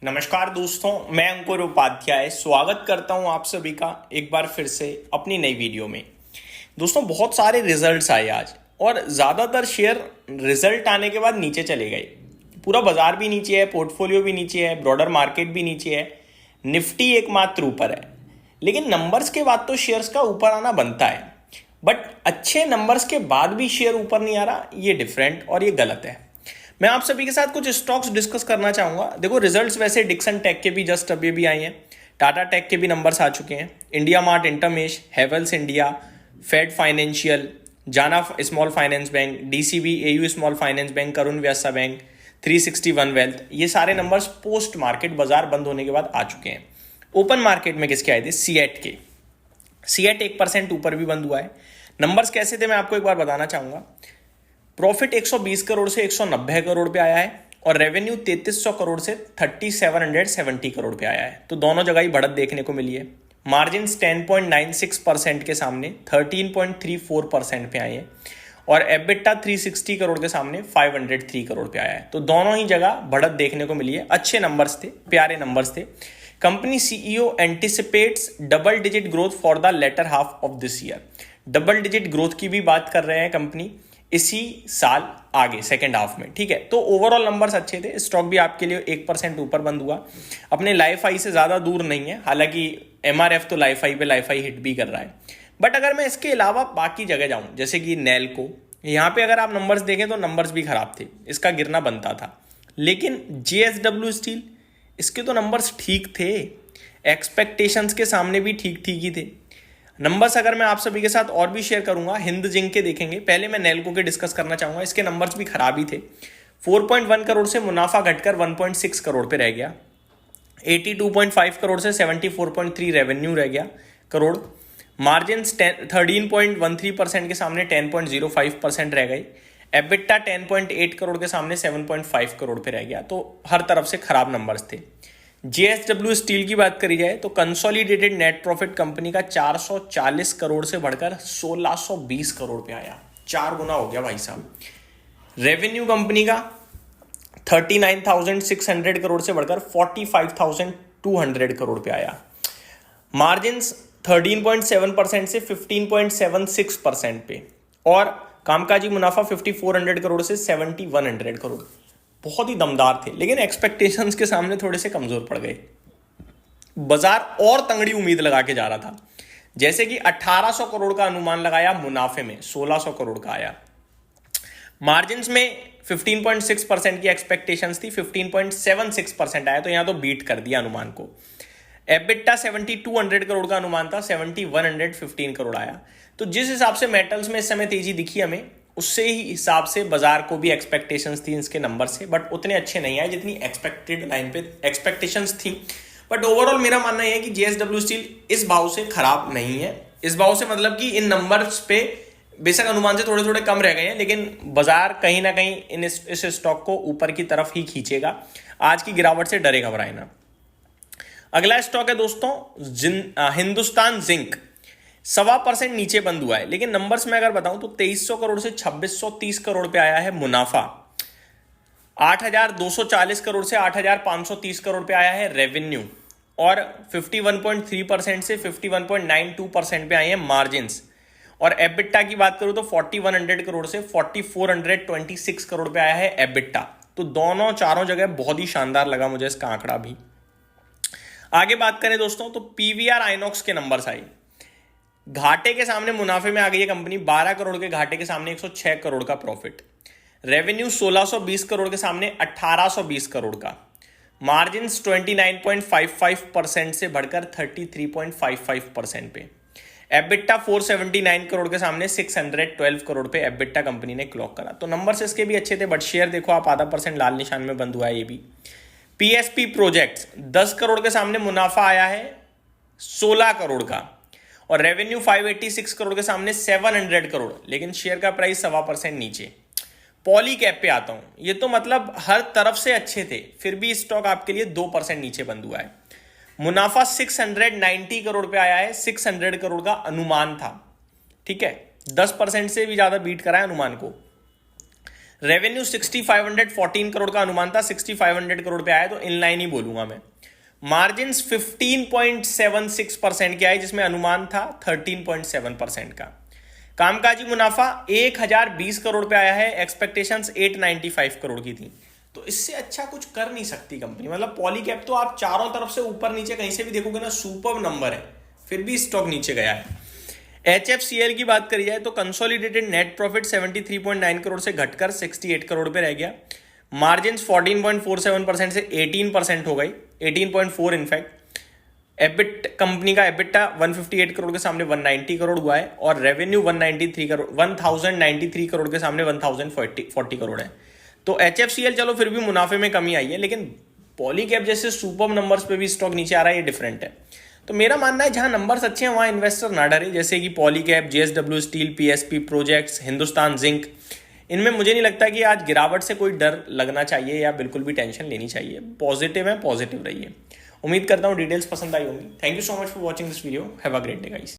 नमस्कार दोस्तों, मैं अंकुर उपाध्याय स्वागत करता हूं आप सभी का एक बार फिर से अपनी नई वीडियो में। दोस्तों, बहुत सारे रिजल्ट्स आए आज और ज़्यादातर शेयर रिजल्ट आने के बाद नीचे चले गए। पूरा बाजार भी नीचे है, पोर्टफोलियो भी नीचे है, ब्रॉडर मार्केट भी नीचे है, निफ्टी एकमात्र ऊपर है। लेकिन नंबर्स के बाद तो शेयर्स का ऊपर आना बनता है, बट अच्छे नंबर्स के बाद भी शेयर ऊपर नहीं आ रहा, ये डिफरेंट और ये गलत है। मैं आप सभी के साथ कुछ स्टॉक्स डिस्कस करना चाहूंगा। देखो, रिजल्ट्स वैसे डिक्सन टेक के भी जस्ट अभी भी आए हैं, टाटा टेक के भी नंबर्स आ चुके हैं, India Mart, Intermesh, Havells India, Fed financial, Jana small finance bank, DCB, AU small finance bank, Karur Vysya bank, 361 wealth, ये सारे नंबर्स पोस्ट मार्केट बाजार बंद होने के बाद आ चुके हैं। ओपन मार्केट में किसके आए थे? सीएट के। सीएट 1% ऊपर भी बंद हुआ है। नंबर्स कैसे थे मैं आपको एक बार बताना चाहूंगा। प्रॉफिट 120 करोड़ से 190 करोड़ पे आया है और रेवेन्यू 3300 करोड़ से 3770 करोड़ पे आया है। तो दोनों जगह ही बढ़त देखने को मिली है। मार्जिन 10.96% के सामने 13.34% पे आए हैं और एबिटा 360 करोड़ के सामने 503 करोड़ पे आया है। तो दोनों ही जगह बढ़त देखने को मिली है। अच्छे नंबर्स थे, प्यारे नंबर्स थे। Company CEO anticipates double digit growth for the latter half of this year. Double digit growth की भी बात कर रहे हैं कंपनी इसी साल आगे सेकेंड हाफ में। ठीक है, तो ओवरऑल नंबर्स अच्छे थे। स्टॉक भी आपके लिए 1% ऊपर बंद हुआ, अपने लाइफ हाई से ज्यादा दूर नहीं है। हालांकि एमआरएफ तो लाइफ हाई पे लाइफ हाई हिट भी कर रहा है। बट अगर मैं इसके अलावा बाकी जगह जाऊं, जैसे कि नैल्को, यहाँ पे अगर आप नंबर्स देखें तो नंबर्स भी खराब थे, इसका गिरना बनता था। लेकिन जेएसडब्ल्यू स्टील, इसके तो नंबर्स ठीक थे, एक्सपेक्टेशंस के सामने भी ठीक ठीक ही थे। नंबर्स अगर मैं आप सभी के साथ और भी शेयर करूंगा, हिंद जिंक के देखेंगे। पहले मैं नैल्को के डिस्कस करना चाहूंगा। इसके नंबर्स भी खराब ही थे। 4.1 करोड़ से मुनाफा घटकर 1.6 करोड़ पे रह गया। 82.5 करोड़ से 74.3 रेवेन्यू रह गया करोड़। मार्जिन 13.13% के सामने 10.05% रह गई। एबिटा 10.8 करोड़ के सामने 7.5 करोड़ पे रह गया। तो हर तरफ से खराब नंबर्स थे। जेएसडब्ल्यू स्टील की बात करी जाए तो कंसोलिडेटेड नेट प्रॉफिट कंपनी का 440 करोड़ से बढ़कर 1620 करोड़ पे आया। 4 गुना हो गया भाई साहब। रेवेन्यू कंपनी का 39,600 करोड़ से बढ़कर 45,200 करोड़ पे आया। मार्जिन 13.7% से 15.76% पे और कामकाजी मुनाफा 5400 करोड़ से 7100 करोड़। बहुत ही दमदार थे, लेकिन एक्सपेक्टेशंस के सामने थोड़े से कमजोर पड़ गए। बाजार और तंगड़ी उम्मीद लगा के जा रहा था, जैसे कि 1800 करोड़ का अनुमान लगाया, मुनाफे में 1600 करोड़ का आया। मार्जिन्स में 15.6% की एक्सपेक्टेशंस थी, 15.76% आया, तो यहां तो बीट कर दिया अनुमान को। एबिटा 7200 करोड़ का अनुमान था, 7115 करोड़ आया। तो जिस हिसाब से मेटल्स में इस समय तेजी दिखी हमें, उससे ही हिसाब से बाजार को भी एक्सपेक्टेशंस थी इसके नंबर से, बट उतने अच्छे नहीं आए जितनी एक्सपेक्टेड लाइन पे एक्सपेक्टेशंस थी। बट ओवरऑल मेरा मानना है कि जेएसडब्ल्यू स्टील इस भाव से खराब नहीं है। इस भाव से मतलब कि इन नंबर्स पे बेशक अनुमान से थोड़े थोड़े कम रह गए हैं, लेकिन बाजार कहीं ना कहीं इस स्टॉक को ऊपर की तरफ ही खींचेगा। आज की गिरावट से डरे घबराए ना। अगला स्टॉक है दोस्तों हिंदुस्तान जिंक। 1.25% नीचे बंद हुआ है, लेकिन नंबर्स में अगर बताऊं तो 2300 करोड़ से 2630 करोड़ पे आया है मुनाफा। 8240 करोड़ से 8530 करोड़ पे आया है रेवेन्यू और 51.3% से 51.92% पे आए हैं मार्जिन्स। और एबिटा की बात करूं तो 4100 करोड़ से 4426 करोड़ पे आया है एबिटा। तो दोनों चारों जगह बहुत ही शानदार लगा मुझे इसका आंकड़ा भी। आगे बात करें दोस्तों तो पीवीआर आइनॉक्स के नंबर्स आए। घाटे के सामने मुनाफे में आ गई है कंपनी। 12 करोड़ के घाटे के सामने 106 करोड़ का प्रॉफिट। रेवेन्यू 1620 करोड़ के सामने 1820 करोड़ का। मार्जिन 29.55% से बढ़कर 33.55% पे। एबिटा 479 करोड़ के सामने 612 करोड़ पे एबिटा कंपनी ने क्लॉक करा। तो नंबर्स इसके भी अच्छे थे, बट शेयर देखो आप 0.5% लाल निशान में बंद हुआ है ये भी। पीएसपी प्रोजेक्ट्स 10 करोड़ के सामने मुनाफा आया है 16 करोड़ का और रेवेन्यू 586 करोड़ के सामने 700 करोड़, लेकिन शेयर का प्राइस 1.25% नीचे। पॉली कैप पे आता हूं, ये तो मतलब हर तरफ से अच्छे थे, फिर भी स्टॉक आपके लिए 2% नीचे बंद हुआ है। मुनाफा 690 करोड़ पे आया है, 600 करोड़ का अनुमान था। ठीक है, 10% से भी ज्यादा बीट करा है अनुमान को। रेवेन्यू 6514 करोड़ का अनुमान था, 6500 करोड़ पे आया, तो इनलाइन ही बोलूंगा मैं। मार्जिन 15.76% के आए, जिसमें अनुमान था 13.7% का। कामकाजी मुनाफा 1020 करोड़ पे आया है, एक्सपेक्टेशंस 895 करोड़ की थी। तो इससे अच्छा कुछ कर नहीं सकती कंपनी। मतलब पॉलीकैब तो आप चारों तरफ से ऊपर नीचे कहीं से भी देखोगे ना, सुपर नंबर है, फिर भी स्टॉक नीचे गया है। HFCL की बात करी जाए तो कंसोलिडेटेड नेट प्रॉफिट 73.9 करोड़ से घटकर 68 करोड़ पे रह गया। मार्जिन 14.47% से 18% हो गई, 18.4 इनफैक्ट। एबिट कंपनी का एबिटा 158 करोड़ के सामने 190 करोड़ हुआ है, और रेवेन्यू 1093 करोड़ के सामने 1040 करोड़ है। तो HFCL चलो फिर भी मुनाफे में कमी आई है, लेकिन पॉलीकैब जैसे सुपर नंबर्स पे भी स्टॉक नीचे आ रहा है, ये डिफरेंट है। तो मेरा मानना है जहां नंबर्स अच्छे हैं वहां इन्वेस्टर ना डरे, जैसे कि Polycab, JSW steel, PSP projects, Hindustan zinc, इनमें मुझे नहीं लगता कि आज गिरावट से कोई डर लगना चाहिए या बिल्कुल भी टेंशन लेनी चाहिए। पॉजिटिव है, पॉजिटिव रहिए। उम्मीद करता हूँ डिटेल्स पसंद आई होंगी। Thank you so much for watching this video. Have a great day guys.